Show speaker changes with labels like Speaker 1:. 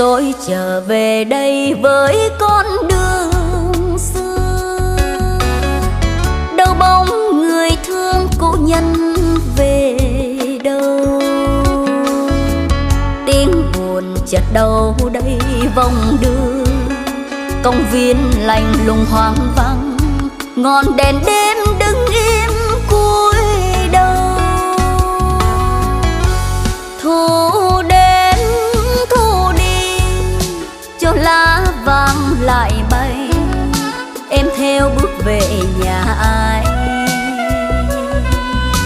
Speaker 1: Tôi trở về đây với con đường xưa, đâu bóng người thương cố nhân về đâu. Tiếng buồn chợt đâu đây vòng đưa, công viên lạnh lùng hoang vắng, ngọn đèn đêm đứng im cuối đầu. Thu đến thu đi, cho lá vàng lại bay, em theo bước về nhà.